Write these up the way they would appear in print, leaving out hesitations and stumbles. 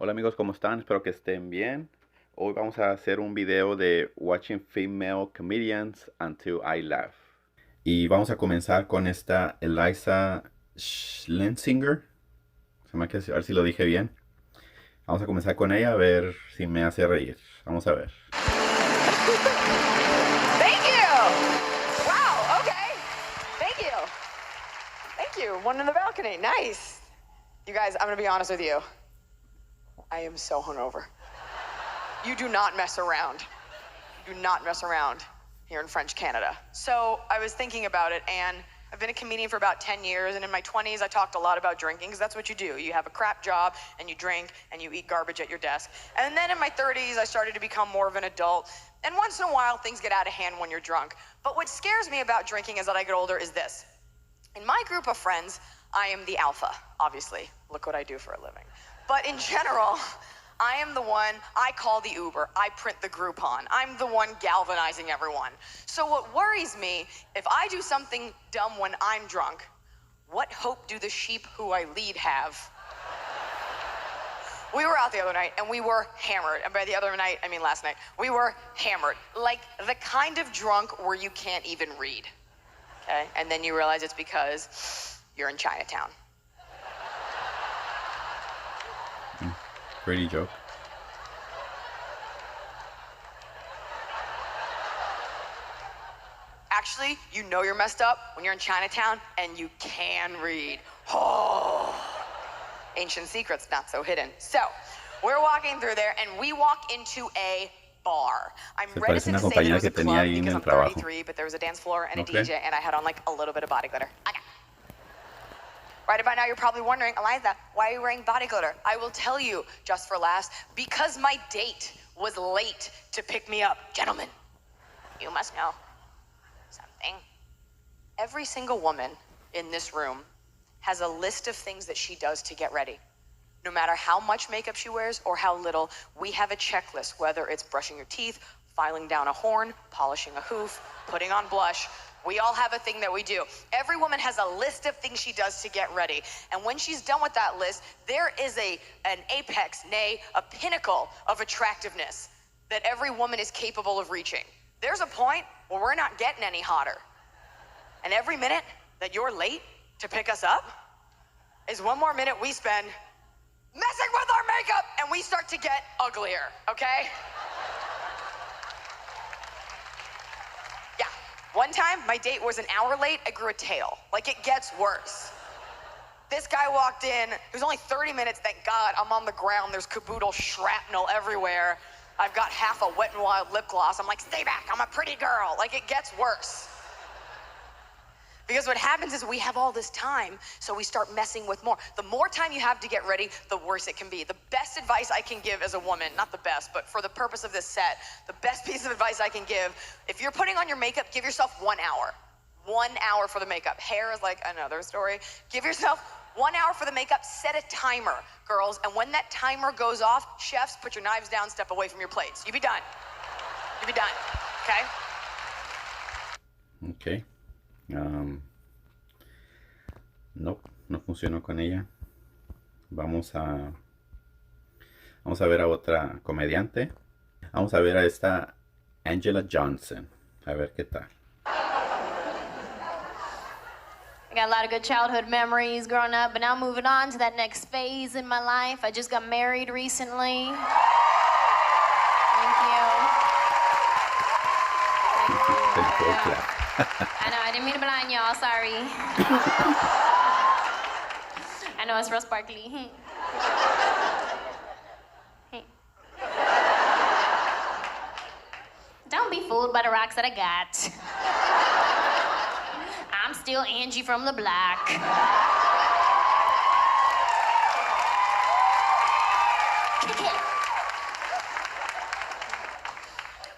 Hola amigos, ¿cómo están? Espero que estén bien. Hoy vamos a hacer un video de Watching Female Comedians Until I Laugh. Y vamos a comenzar con esta Eliza Schlensinger. A ver si lo dije bien. Vamos a comenzar con ella a ver si me hace reír. Vamos a ver. Thank you. Wow, okay. Thank you. Thank you. One in the balcony. Nice. You guys, I'm going to be honest with you. I am so hungover. You do not mess around. You do not mess around here in French Canada. So I was thinking about it, and I've been a comedian for about 10 years, and in my 20s, I talked a lot about drinking, because that's what you do. You have a crap job, and you drink, and you eat garbage at your desk. And then in my 30s, I started to become more of an adult, and once in a while, things get out of hand when you're drunk. But what scares me about drinking as I get older is this. In my group of friends, I am the alpha, obviously. Look what I do for a living. But in general, I am the one, I call the Uber, I print the Groupon. I'm the one galvanizing everyone. So what worries me, if I do something dumb when I'm drunk, what hope do the sheep who I lead have? We were out the other night and we were hammered. And by the other night, I mean last night. We were hammered. Like the kind of drunk where you can't even read. Okay? And then you realize it's because you're in Chinatown. Pretty joke. Actually, you know you're messed up when you're in Chinatown and you can read. Oh, ancient secrets, not so hidden. So, we're walking through there and we walk into a bar. I'm Se parece reticent una to say that it compañera was que a tenía club ahí en because el I'm trabajo. 33, but there was a dance floor and a Okay. DJ and I had on like a little bit of body glitter. Okay. Right about now, you're probably wondering, Eliza, why are you wearing body glitter? I will tell you, just for laughs, because my date was late to pick me up. Gentlemen, you must know something. Every single woman in this room has a list of things that she does to get ready. No matter how much makeup she wears or how little, we have a checklist, whether it's brushing your teeth, filing down a horn, polishing a hoof, putting on blush. We all have a thing that we do. Every woman has a list of things she does to get ready. And when she's done with that list, there is an apex, nay, a pinnacle of attractiveness that every woman is capable of reaching. There's a point where we're not getting any hotter. And every minute that you're late to pick us up is one more minute we spend messing with our makeup and we start to get uglier, okay? Yeah, one time my date was an hour late, I grew a tail. Like it gets worse. This guy walked in, it was only 30 minutes, thank God, I'm on the ground, there's caboodle shrapnel everywhere. I've got half a Wet n Wild lip gloss, I'm like, stay back, I'm a pretty girl. Like it gets worse. Because what happens is we have all this time, so we start messing with more. The more time you have to get ready, the worse it can be. The best advice I can give as a woman, not the best, but for the purpose of this set, the best piece of advice I can give, if you're putting on your makeup, give yourself 1 hour. 1 hour for the makeup. Hair is like another story. Give yourself 1 hour for the makeup, set a timer, girls, and when that timer goes off, chefs, put your knives down, step away from your plates. You be done. You be done, okay? Ok. No, no funcionó con ella. Vamos a ver a otra comediante. Vamos a ver a esta Angela Johnson. A ver qué tal. I got a lot of good childhood memories growing up, but now moving on to that next phase in my life. I just got married recently. Thank you. I know, I didn't mean to blind y'all, sorry. I know it's real sparkly. Don't be fooled by the rocks that I got. I'm still Angie from the block.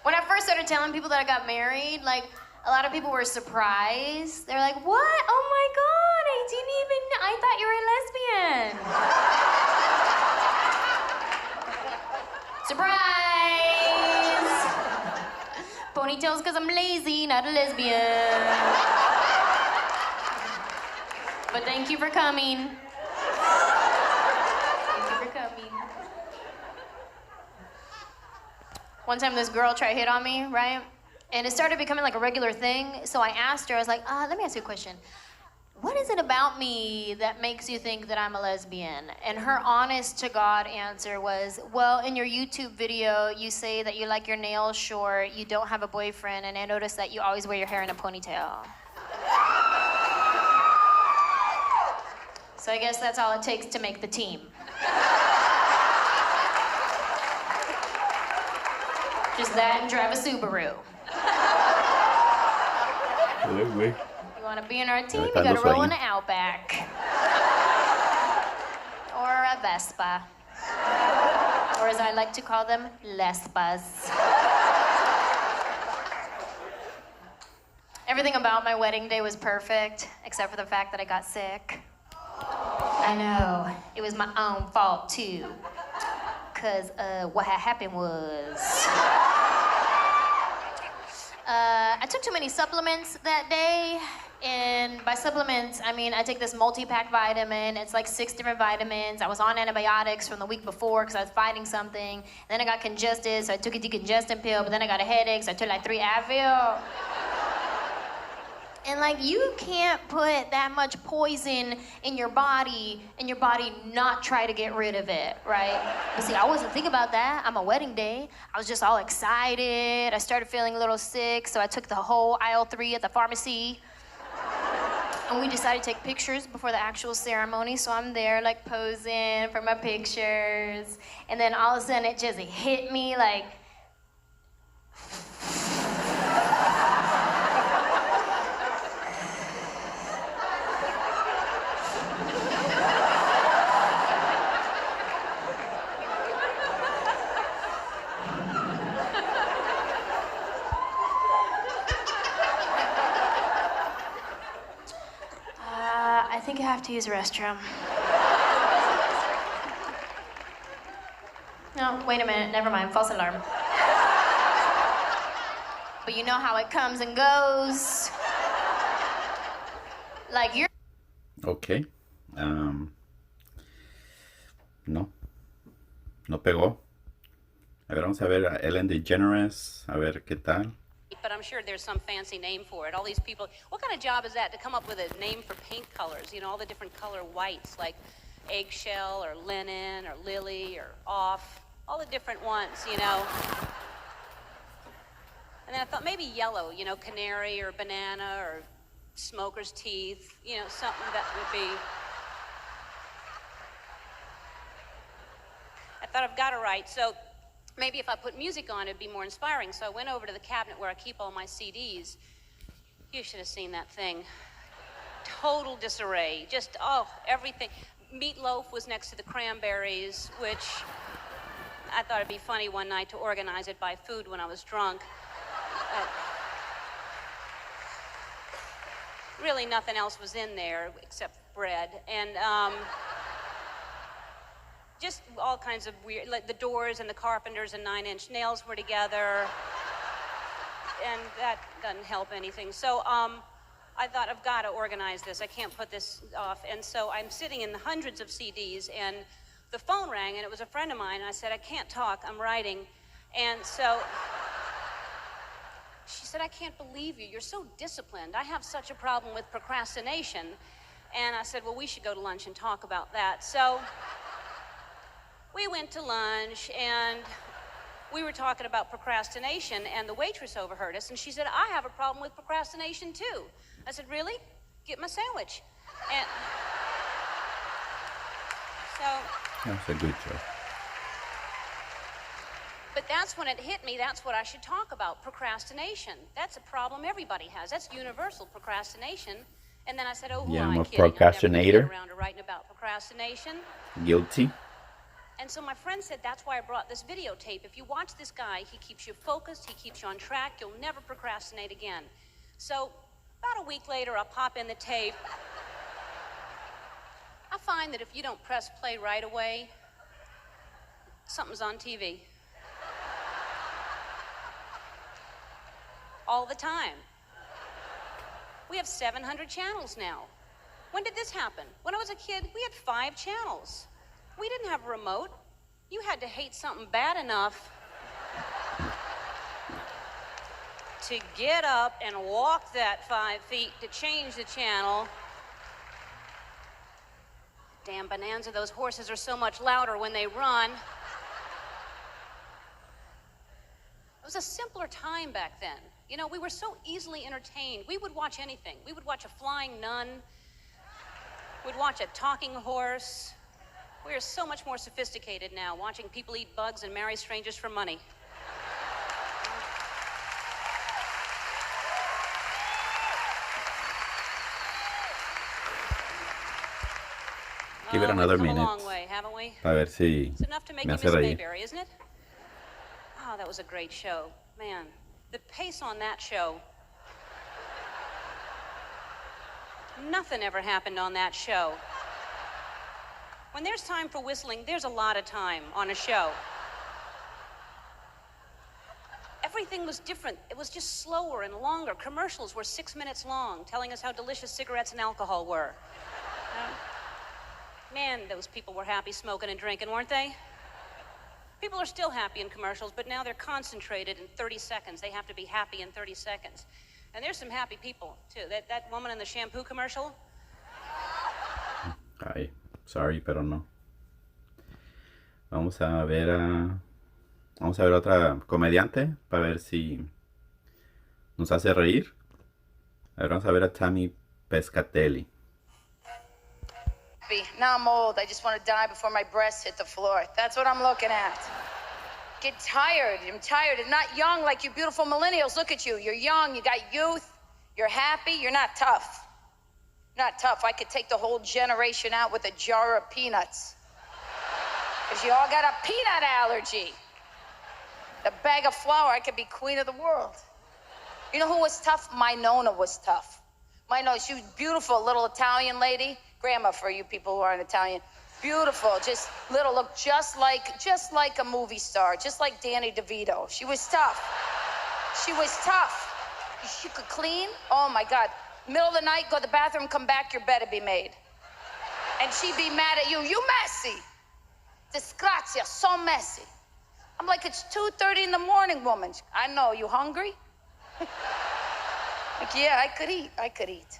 When I first started telling people that I got married, like, a lot of people were surprised. They were like, what? Oh my God, I didn't even know. I thought you were a lesbian. Surprise! Ponytails because I'm lazy, not a lesbian. But thank you for coming. Thank you for coming. One time this girl tried to hit on me, right? And it started becoming like a regular thing. So I asked her, I was like, let me ask you a question. What is it about me that makes you think that I'm a lesbian? And her honest to God answer was, well, in your YouTube video, you say that you like your nails short, you don't have a boyfriend, and I noticed that you always wear your hair in a ponytail. So I guess that's all it takes to make the team. Just that and drive a Subaru. Wait. You want to be in our team, you got to roll in an Outback. Or a Vespa. Or as I like to call them, Lespas. Everything about my wedding day was perfect, except for the fact that I got sick. I know, it was my own fault too. Because what had happened was... I took too many supplements that day, and by supplements, I mean I take this multi-pack vitamin. It's like 6 different vitamins. I was on antibiotics from the week before because I was fighting something. Then I got congested, so I took a decongestant pill, but then I got a headache, so I took like 3 Advil. And like, you can't put that much poison in your body and your body not try to get rid of it, right? But see, I wasn't thinking about that on my wedding day. I was just all excited. I started feeling a little sick, so I took the whole aisle 3 at the pharmacy. And we decided to take pictures before the actual ceremony, so I'm there like posing for my pictures. And then all of a sudden it just hit me like, I think I have to use the restroom. No, wait a minute, never mind, false alarm. But you know how it comes and goes. Like you're... Ok. No pegó. A ver, vamos a ver a Ellen DeGeneres, a ver qué tal. But I'm sure there's some fancy name for it. All these people, what kind of job is that to come up with a name for paint colors? You know, all the different color whites, like eggshell or linen or lily or off, all the different ones, you know. And then I thought maybe yellow, you know, canary or banana or smoker's teeth, you know, something that would be. I thought I've got it right. So maybe if I put music on, it'd be more inspiring. So I went over to the cabinet where I keep all my CDs. You should have seen that thing. Total disarray. Just, oh, everything. Meatloaf was next to the Cranberries, which I thought it'd be funny one night to organize it by food when I was drunk. Really nothing else was in there except bread. And just all kinds of weird, like the Doors and the Carpenters and 9 Inch Nails were together. And that doesn't help anything. So I thought, I've got to organize this. I can't put this off. And so I'm sitting in hundreds of CDs, and the phone rang, and it was a friend of mine. And I said, I can't talk, I'm writing. And so she said, I can't believe you. You're so disciplined. I have such a problem with procrastination. And I said, well, we should go to lunch and talk about that. So we went to lunch, and we were talking about procrastination, and the waitress overheard us, and she said, I have a problem with procrastination, too. I said, really? Get my sandwich. And so... That's a good job. But that's when it hit me, that's what I should talk about, procrastination. That's a problem everybody has. That's universal, procrastination. And then I said, oh, who am I kidding? Procrastinator. I'm never around to writing about procrastination. Guilty. And so my friend said, that's why I brought this videotape. If you watch this guy, he keeps you focused, he keeps you on track, you'll never procrastinate again. So about a week later, I'll pop in the tape. I find that if you don't press play right away, something's on TV. All the time. We have 700 channels now. When did this happen? When I was a kid, we had 5 channels. We didn't have a remote. You had to hate something bad enough to get up and walk that 5 feet to change the channel. Damn bonanza, those horses are so much louder when they run. It was a simpler time back then. You know, we were so easily entertained. We would watch anything. We would watch a flying nun. We'd watch a talking horse. We are so much more sophisticated now, watching people eat bugs and marry strangers for money. Give it another We've come minute. a long way, haven't we? Para ver si It's enough to make me you hace miss reír. Mayberry, isn't it? Oh, that was a great show. Man, the pace on that show. Nothing ever happened on that show. When there's time for whistling, there's a lot of time on a show. Everything was different. It was just slower and longer. Commercials were 6 minutes long, telling us how delicious cigarettes and alcohol were. Man, those people were happy smoking and drinking, weren't they? People are still happy in commercials, but now they're concentrated in 30 seconds. They have to be happy in 30 seconds. And there's some happy people, too. That woman in the shampoo commercial. Ay, sorry, pero no. Vamos a ver otra comediante para ver si nos hace reír. A ver, vamos a ver a Tammy Pescatelli. Now I'm old. I just want to die before my breasts hit the floor. That's what I'm looking at. Get tired. I'm tired. I'm not young like you beautiful millennials. Look at you. You're young. You got youth. You're happy. You're not tough. Not tough. I could take the whole generation out with a jar of peanuts. Because you all got a peanut allergy. A bag of flour, I could be queen of the world. You know who was tough? My Nona was tough. My Nona, she was beautiful, little Italian lady. Grandma for you people who aren't Italian. Beautiful, just little, look just like a movie star, just like Danny DeVito. She was tough. She was tough. She could clean. Oh my God. Middle of the night, go to the bathroom, come back, your bed would be made. And she'd be mad at you. You messy. Disgrazia, so messy. I'm like, it's 2:30 in the morning, woman. I know, you hungry? Like, yeah, I could eat.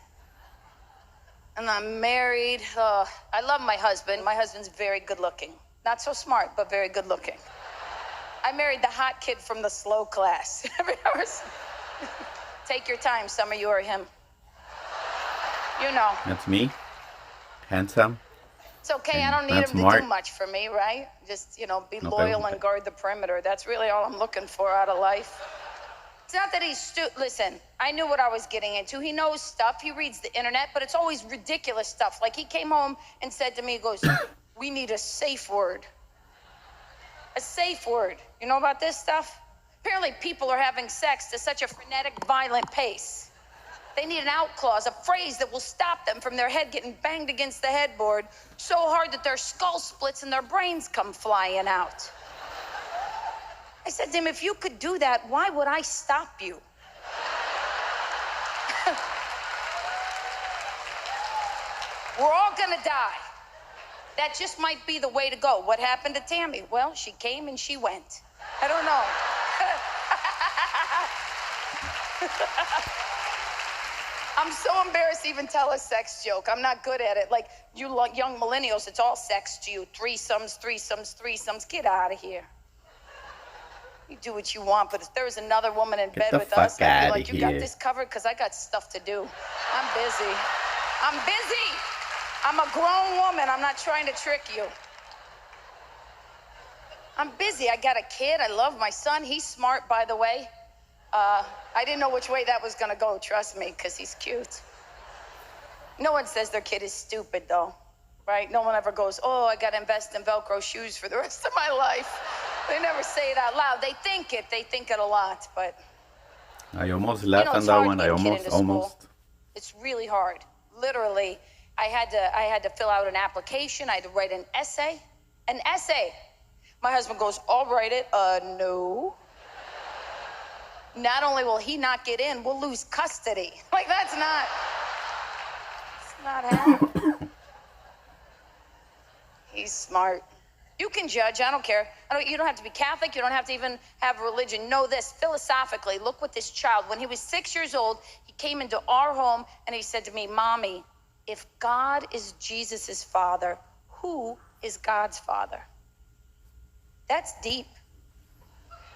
And I'm married. I love my husband. My husband's very good looking. Not so smart, but very good looking. I married the hot kid from the slow class. Take your time, some of you are him. You know. That's me. Handsome. It's okay, I don't need him to do much for me, right? Just, you know, be loyal and guard the perimeter. That's really all I'm looking for out of life. It's not that he's listen, I knew what I was getting into. He knows stuff, he reads the internet, but it's always ridiculous stuff. Like he came home and said to me, he goes, we need a safe word. A safe word. You know about this stuff? Apparently people are having sex to such a frenetic, violent pace. They need an out clause, a phrase that will stop them from their head getting banged against the headboard so hard that their skull splits and their brains come flying out. I said to him, if you could do that, why would I stop you? We're all gonna die. That just might be the way to go. What happened to Tammy? Well, she came and she went. I don't know. I'm so embarrassed to even tell a sex joke. I'm not good at it. Like, you young millennials, it's all sex to you. Threesomes. Get out of here. You do what you want, but if there was another woman in bed with us, I'd be like, you got this covered? Because I got stuff to do. I'm busy. I'm a grown woman. I'm not trying to trick you. I'm busy. I got a kid. I love my son. He's smart, by the way. I didn't know which way that was gonna go, trust me, because he's cute. No one says their kid is stupid, though, right? No one ever goes, oh, I gotta invest in Velcro shoes for the rest of my life. They never say it out loud. They think it a lot, but... I almost laughed on that one. I almost. It's really hard. Literally, I had to fill out an application. I had to write an essay. An essay. My husband goes, I'll write it. No. Not only will he not get in, we'll lose custody. Like, it's not happening. He's smart. You can judge, I don't care. You don't have to be Catholic, you don't have to even have religion. Know this, philosophically, look what this child, when he was 6 years old, he came into our home and he said to me, Mommy, if God is Jesus's father, who is God's father? That's deep.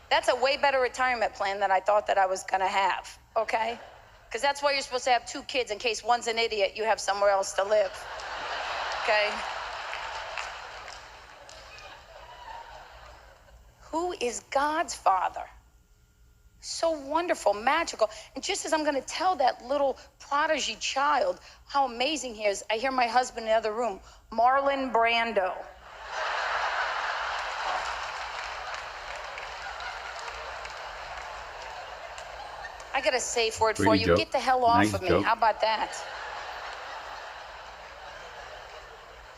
That's a way better retirement plan than I thought that I was gonna have, okay? Because that's why you're supposed to have 2 kids in case one's an idiot, you have somewhere else to live, okay? Who is God's father? So wonderful, magical. And just as I'm going to tell that little prodigy child how amazing he is, I hear my husband in the other room, Marlon Brando. I got a safe word for you. Get the hell off of me. How about that?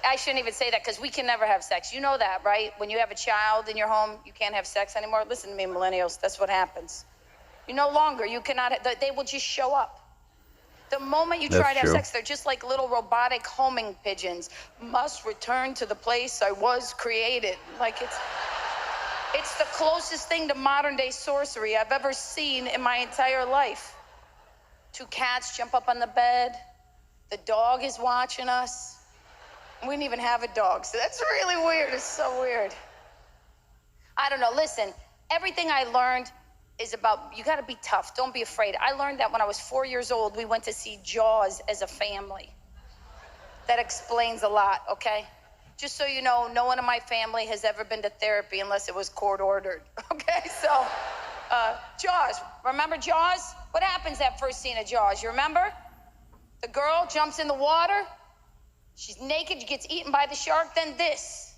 I shouldn't even say that because we can never have sex. You know that, right? When you have a child in your home, you can't have sex anymore. Listen to me, millennials. That's what happens. You no longer, you cannot, they will just show up. The moment you try to have sex, they're just like little robotic homing pigeons. Must return to the place I was created. Like it's the closest thing to modern day sorcery I've ever seen in my entire life. 2 cats jump up on the bed. The dog is watching us. We didn't even have a dog, so that's really weird. It's so weird. I don't know. Listen, everything I learned is about, you got to be tough. Don't be afraid. I learned that when I was 4 years old, we went to see Jaws as a family. That explains a lot, okay? Just so you know, no one in my family has ever been to therapy unless it was court ordered, okay? So, Jaws. Remember Jaws? What happens that first scene of Jaws? You remember? The girl jumps in the water. She's naked, she gets eaten by the shark, then this.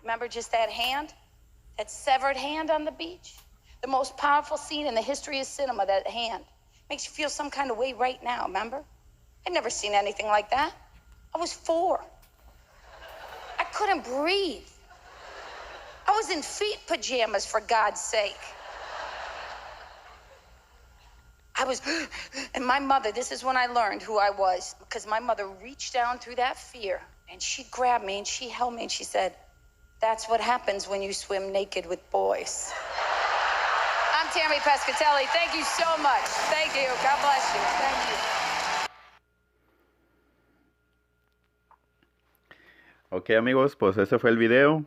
Remember just that hand? That severed hand on the beach? The most powerful scene in the history of cinema, that hand. Makes you feel some kind of way right now, remember? I'd never seen anything like that. I was 4. I couldn't breathe. I was in feet pajamas, for God's sake. I was, and my mother, this is when I learned who I was, because my mother reached down through that fear, and she grabbed me, and she held me, and she said, that's what happens when you swim naked with boys. I'm Tammy Pescatelli. Thank you so much. Thank you. God bless you. Thank you. Ok, amigos, pues ese fue el video.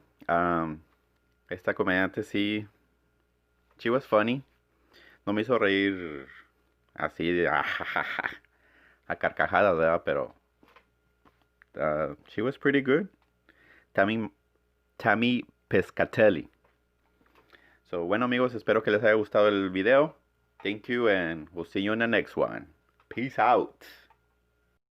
Esta comediante sí, she was funny. No me hizo reír así de a carcajadas, ¿verdad? Pero she was pretty good. Tammy Pescatelli. So, bueno, amigos, espero que les haya gustado el video. Thank you, and we'll see you in the next one. Peace out.